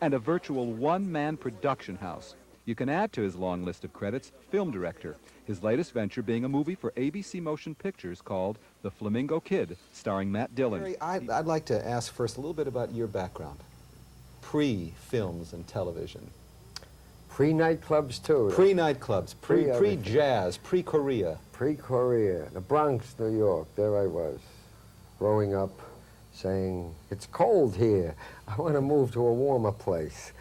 and a virtual one-man production house. You can add to his long list of credits, film director, his latest venture being a movie for ABC Motion Pictures called The Flamingo Kid, starring Matt Dillon. Garry, I'd like to ask first a little bit about your background, pre-films and television. Pre-nightclubs, too. Pre-nightclubs, pre-jazz, pre-Korea. Pre-Korea, the Bronx, New York. There I was, growing up, saying, it's cold here. I want to move to a warmer place.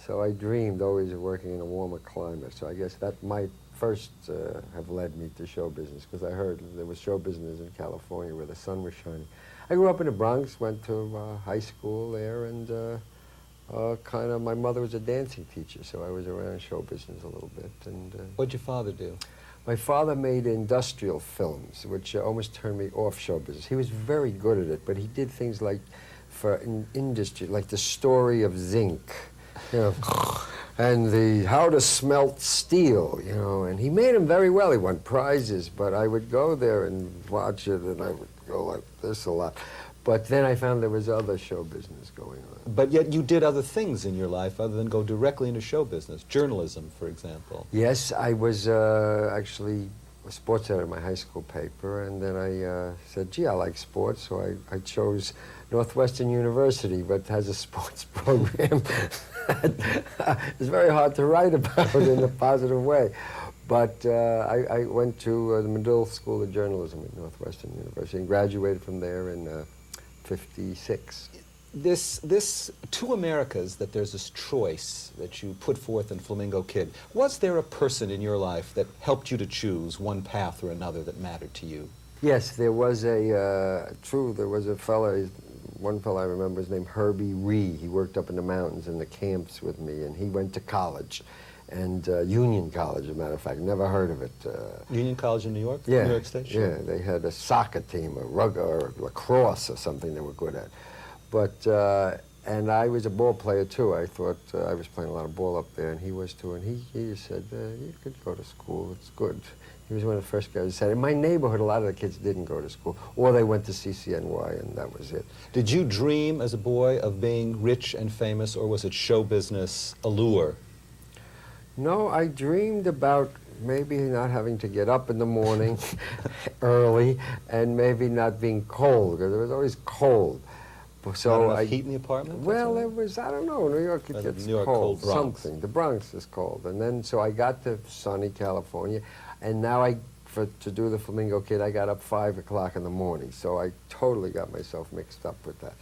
So I dreamed always of working in a warmer climate. So I guess that might first have led me to show business, because I heard there was show business in California where the sun was shining. I grew up in the Bronx, went to high school there, and my mother was a dancing teacher, so I was around show business a little bit. And what'd your father do? My father made industrial films, which almost turned me off show business. He was very good at it, but he did things like for industry, like the story of zinc, you know, and the how to smelt steel, you know, and he made them very well. He won prizes, but I would go there and watch it, and I would go like this a lot. But then I found there was other show business going on. But yet you did other things in your life other than go directly into show business, journalism, for example. Yes, I was actually a sports editor in my high school paper, and then I said, gee, I like sports, so I chose Northwestern University, but has a sports program. It's very hard to write about in a positive way. But I went to the Medill School of Journalism at Northwestern University and graduated from there in '56. This two Americas, that there's this choice that you put forth in Flamingo Kid. Was there a person in your life that helped you to choose one path or another that mattered to you? Yes, there was there was a fellow, one fellow I remember, his name Herbie Ree. He worked up in the mountains in the camps with me, and he went to college. And Union College, as a matter of fact, never heard of it. Union College in New York? Yeah, New York State? Sure. Yeah, they had a soccer team, or lacrosse or something they were good at. But, and I was a ball player too. I thought I was playing a lot of ball up there, and he was too. And he said, you could go to school, it's good. He was one of the first guys who said, in my neighborhood, a lot of the kids didn't go to school, or they went to CCNY, and that was it. Did you dream as a boy of being rich and famous, or was it show business allure? No, I dreamed about maybe not having to get up in the morning early, and maybe not being cold, because it was always cold. So not enough heat in the apartment? Well, it was, I don't know, New York, it gets New York, cold, Bronx. something. The Bronx is cold. And then, so I got to sunny California, and now to do the Flamingo Kid, I got up 5 o'clock in the morning, so I totally got myself mixed up with that.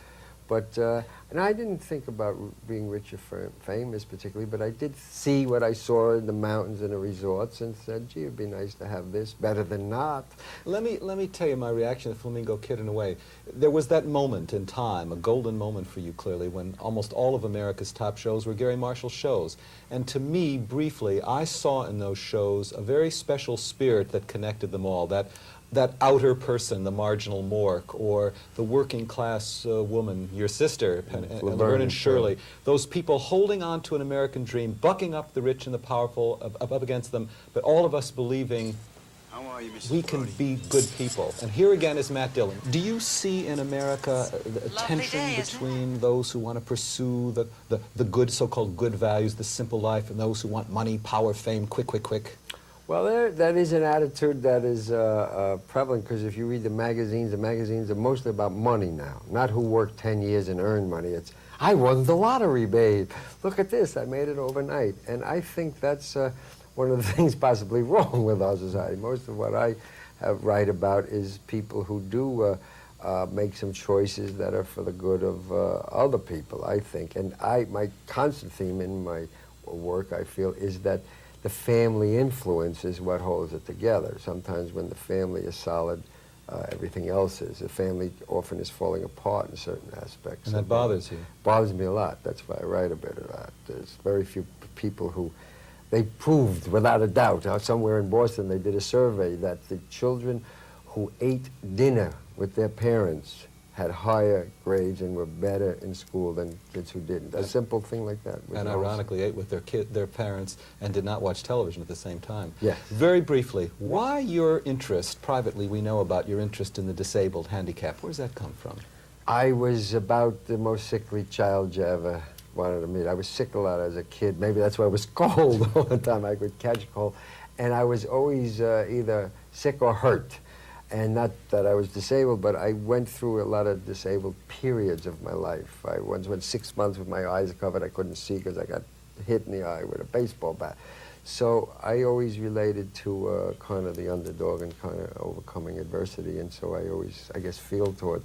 But, and I didn't think about being rich or famous particularly, but I did see what I saw in the mountains and the resorts and said, gee, it'd be nice to have this, better than not. Let me tell you my reaction to Flamingo Kid in a way. There was that moment in time, a golden moment for you clearly, when almost all of America's top shows were Garry Marshall shows. And to me, briefly, I saw in those shows a very special spirit that connected them all, that outer person, the marginal Mork, or the working class woman, your sister, Laverne and Shirley, those people holding on to an American dream, bucking up the rich and the powerful up against them, but all of us believing we can be good people. And here again is Matt Dillon. Do you see in America a tension between those who want to pursue the good, so-called good values, the simple life, and those who want money, power, fame, quick, quick, quick? Well, that is an attitude that is prevalent, because if you read the magazines are mostly about money now, not who worked 10 years and earned money. It's, I won the lottery, babe. Look at this, I made it overnight. And I think that's one of the things possibly wrong with our society. Most of what I write about is people who do make some choices that are for the good of other people, I think. And my constant theme in my work, I feel, is that the family influence is what holds it together. Sometimes when the family is solid, everything else is. The family often is falling apart in certain aspects. And that bothers you? Bothers me a lot. That's why I write a bit of that. There's very few people who, they proved without a doubt, somewhere in Boston they did a survey that the children who ate dinner with their parents had higher grades and were better in school than kids who didn't. A simple thing like that. And ironically ate with their parents and did not watch television at the same time. Yes. Very briefly, why your interest, privately we know about your interest in the disabled, handicapped. Where does that come from? I was about the most sickly child you ever wanted to meet. I was sick a lot as a kid. Maybe that's why I was cold all the time. I could catch a cold. And I was always either sick or hurt. And not that I was disabled, but I went through a lot of disabled periods of my life. I once went 6 months with my eyes covered. I couldn't see because I got hit in the eye with a baseball bat. So I always related to kind of the underdog and kind of overcoming adversity. And so I always, I guess, feel toward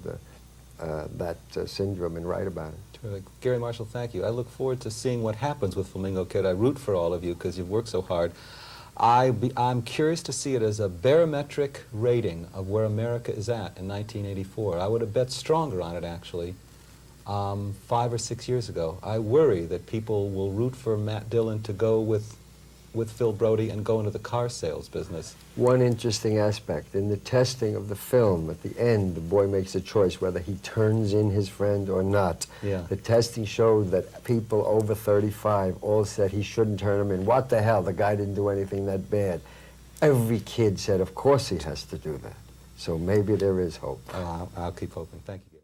that syndrome and write about it. Terrific. Garry Marshall, thank you. I look forward to seeing what happens with Flamingo Kid. I root for all of you because you've worked so hard. I'm curious to see it as a barometric rating of where America is at in 1984. I would have bet stronger on it, actually, 5 or 6 years ago. I worry that people will root for Matt Dillon to go with Phil Brody and go into the car sales business. One interesting aspect, in the testing of the film, at the end, the boy makes a choice whether he turns in his friend or not. Yeah. The testing showed that people over 35 all said he shouldn't turn him in. What the hell, the guy didn't do anything that bad. Every kid said, of course he has to do that. So maybe there is hope. Oh, I'll keep hoping. Thank you.